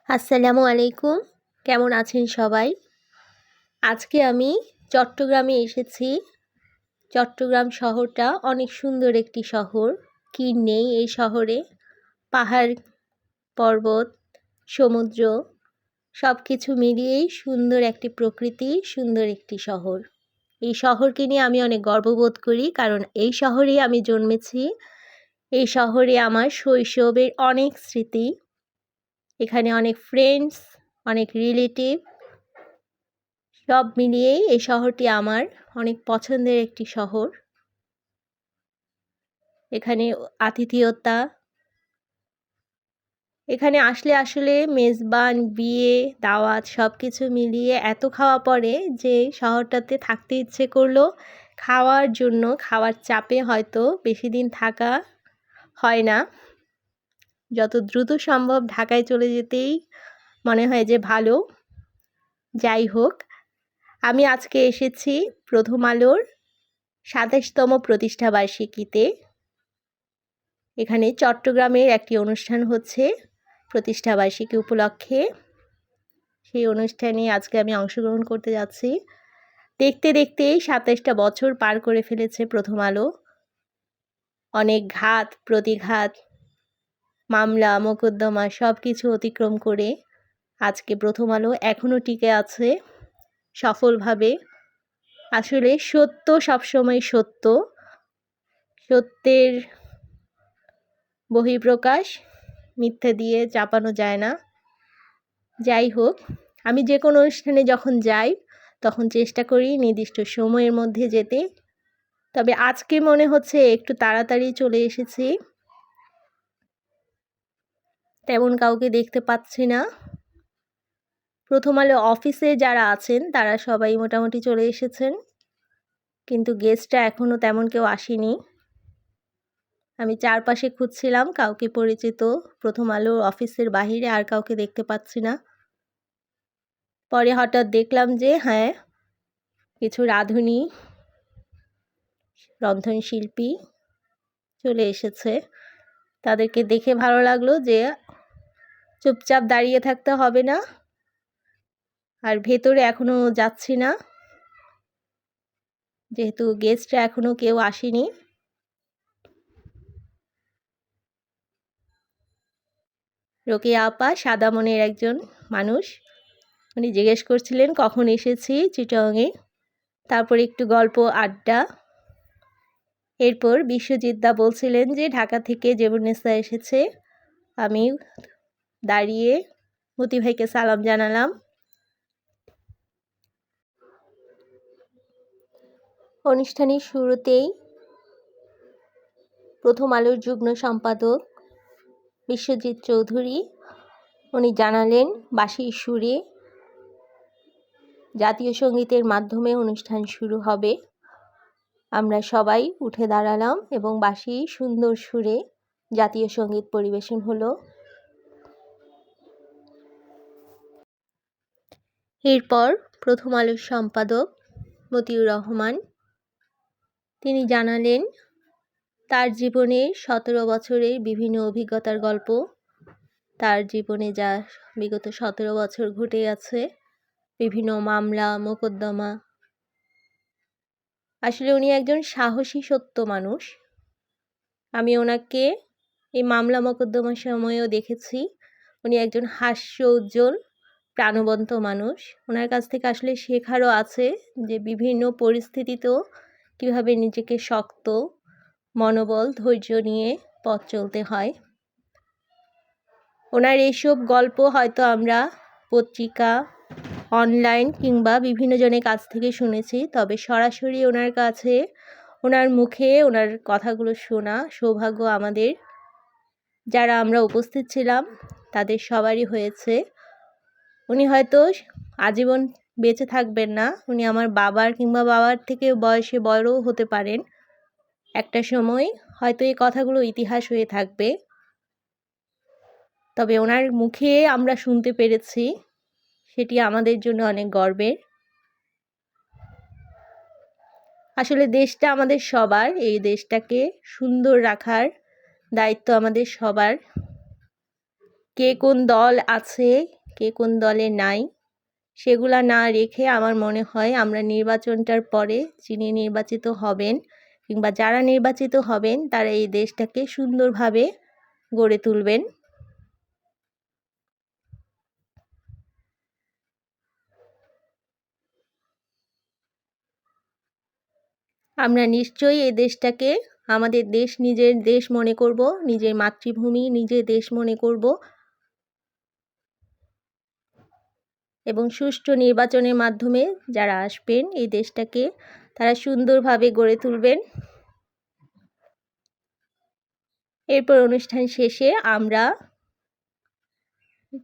আসসালামু আলাইকুম। কেমন আছেন সবাই? আজকে আমি চট্টগ্রামে এসেছি। চট্টগ্রাম শহরটা অনেক সুন্দর একটি শহর। কি নেই এই শহরে? পাহাড়, পর্বত, সমুদ্র সব কিছু মিলিয়েই সুন্দর একটি প্রকৃতি, সুন্দর একটি শহর। এই শহরকে নিয়ে আমি অনেক গর্ববোধ করি, কারণ এই শহরেই আমি জন্মেছি। এই শহরে আমার শৈশবের অনেক স্মৃতি। এখানে অনেক ফ্রেন্ডস, অনেক রিলেটিভ সব মিলিয়েই এই শহরটি আমার অনেক পছন্দের একটি শহর। এখানে আতিথেয়তা, এখানে আসলে আসলে মেজবান, বিয়ে, দাওয়াত সব কিছু মিলিয়ে এত খাওয়া পড়ে যে শহরটাতে থাকতে ইচ্ছে করলো। খাওয়ার জন্য, খাওয়ার চাপে হয়তো বেশি দিন থাকা হয় না। যত দ্রুত সম্ভব ঢাকায় চলে যেতেই মনে হয় যে ভালো। যাই হোক, আমি আজকে এসেছি প্রথম আলোর ২৭তম প্রতিষ্ঠাবার্ষিকীতে। এখানে চট্টগ্রামের একটি অনুষ্ঠান হচ্ছে প্রতিষ্ঠাবার্ষিকী উপলক্ষে। সেই অনুষ্ঠানে আজকে আমি অংশগ্রহণ করতে যাচ্ছি। দেখতে দেখতেই ২৭টা বছর পার করে ফেলেছে প্রথম আলো। অনেক ঘাত প্রতিঘাত, মামলা মোকদ্দমা সব কিছু অতিক্রম করে আজকে প্রথম আলো এখনও টিকে আছে সফলভাবে। আসলে সত্য সবসময় সত্য, সত্যের বহিঃপ্রকাশ মিথ্যে দিয়ে চাপানো যায় না। যাই হোক, আমি যে কোনো অনুষ্ঠানে যখন যাই তখন চেষ্টা করি নির্দিষ্ট সময়ের মধ্যে যেতে। তবে আজকে মনে হচ্ছে একটু তাড়াতাড়ি চলে এসেছি, তেমন কাউকে দেখতে পাচ্ছি না। প্রথম আলো অফিসে যারা আছেন তারা সবাই মোটামুটি চলে এসেছেন, কিন্তু গেস্টরা এখনও তেমন কেউ আসেনি। আমি চারপাশে খুঁজছিলাম কাউকে পরিচিত, প্রথম আলো অফিসের বাহিরে আর কাউকে দেখতে পাচ্ছি না। পরে হঠাৎ দেখলাম যে হ্যাঁ, কিছু রাঁধুনি, রন্ধনশিল্পী চলে এসেছে। তাদেরকে দেখে ভালো লাগলো যে চুপচাপ দাঁড়িয়ে থাকতে হবে না। আর ভেতরে এখনও যাচ্ছি না, যেহেতু গেস্টরা এখনও কেউ আসেনি। রোকেয়া আপা সাদা মনের একজন মানুষ, উনি জিজ্ঞেস করছিলেন কখন এসেছি চিটাগংয়ে। তারপর একটু গল্প আড্ডা। এরপর বিশ্বজিৎ দা বলছিলেন যে ঢাকা থেকে জেবুন্নেসা এসেছে। আমি দাঁড়িয়ে মতি ভাইকে সালাম জানালাম। অনুষ্ঠানের শুরুতেই প্রথম আলোর যুগ্ম সম্পাদক বিশ্বজিৎ চৌধুরী উনি জানালেন বাঁশির সুরে জাতীয় সঙ্গীতের মাধ্যমে অনুষ্ঠান শুরু হবে। আমরা সবাই উঠে দাঁড়ালাম এবং বাঁশি সুন্দর সুরে জাতীয় সঙ্গীত পরিবেশন হলো। এরপর প্রথম আলোর সম্পাদক মতিউর রহমান তিনি জানালেন তার জীবনের ১৭ বছরের বিভিন্ন অভিজ্ঞতার গল্প, তার জীবনে যা বিগত ১৭ বছর ঘটে গেছে, বিভিন্ন মামলা মোকদ্দমা। আসলে উনি একজন সাহসী সত্য মানুষ। আমি ওনাকে এই মামলা মোকদ্দমার সময়ও দেখেছি। উনি একজন হাস্য উজ্জ্বল প্রাণবন্ত মানুষ। ওনার কাছ থেকে আসলে শেখারও আছে যে বিভিন্ন পরিস্থিতিতেও কীভাবে নিজেকে শক্ত মনোবল ধৈর্য নিয়ে পথ চলতে হয়। ওনার এইসব গল্প হয়তো আমরা পত্রিকা, অনলাইন কিংবা বিভিন্ন জনের কাছ থেকে শুনেছি, তবে সরাসরি ওনার কাছে ওনার মুখে ওনার কথাগুলো শোনা সৌভাগ্য আমাদের, যারা আমরা উপস্থিত ছিলাম তাদের সবারই হয়েছে। উনি হয়তো আজীবন বেঁচে থাকবেন না, উনি আমার বাবার কিংবা বাবার থেকে বয়সে বড়ও হতে পারেন। একটা সময় হয়তো এই কথাগুলো ইতিহাস হয়ে থাকবে, তবে ওনার মুখে আমরা শুনতে পেরেছি, সেটি আমাদের জন্য অনেক গর্বের। আসলে দেশটা আমাদের সবার, এই দেশটাকে সুন্দর রাখার দায়িত্ব আমাদের সবার। কে কোন দল আছে কে কোন দলে নাই সেগুলা না রেখে আমার মনে হয় আমরা নির্বাচনটার পরে যিনি নির্বাচিত হবেন কিংবা যারা নির্বাচিত হবেন তারা এই দেশটাকে সুন্দরভাবে গড়ে তুলবেন। আমরা নিশ্চয়ই এই দেশটাকে আমাদের দেশ, নিজের দেশ মনে করব, নিজের মাতৃভূমি, নিজের দেশ মনে করব এবং সুষ্ঠু নির্বাচনের মাধ্যমে যারা আসবেন এই দেশটাকে তারা সুন্দরভাবে গড়ে তুলবেন। এরপর অনুষ্ঠান শেষে আমরা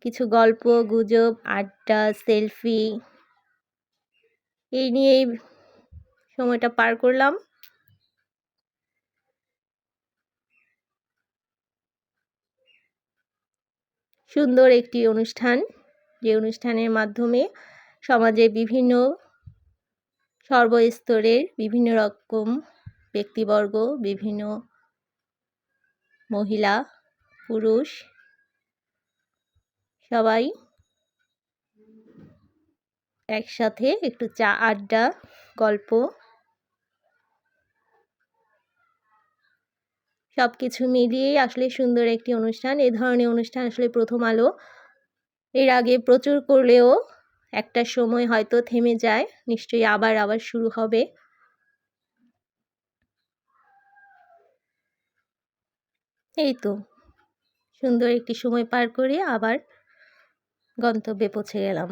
কিছু গল্প, গুজব, আড্ডা, সেলফি এই নিয়েই সময়টা পার করলাম। সুন্দর একটি অনুষ্ঠান, যে অনুষ্ঠানের মাধ্যমে সমাজে বিভিন্ন সর্বস্তরের বিভিন্ন রকম ব্যক্তিবর্গ, বিভিন্ন মহিলা, পুরুষ সবাই একসাথে একটু চা আড্ডা, গল্প সব কিছু মিলিয়েই আসলে সুন্দর একটি অনুষ্ঠান। এ ধরনের অনুষ্ঠান আসলে প্রথম আলো এর আগে প্রচুর করলেও একটা সময় হয়তো থেমে যায়, নিশ্চয়ই আবার শুরু হবে। এই তো সুন্দর একটি সময় পার করে আবার গন্তব্যে পৌঁছে গেলাম।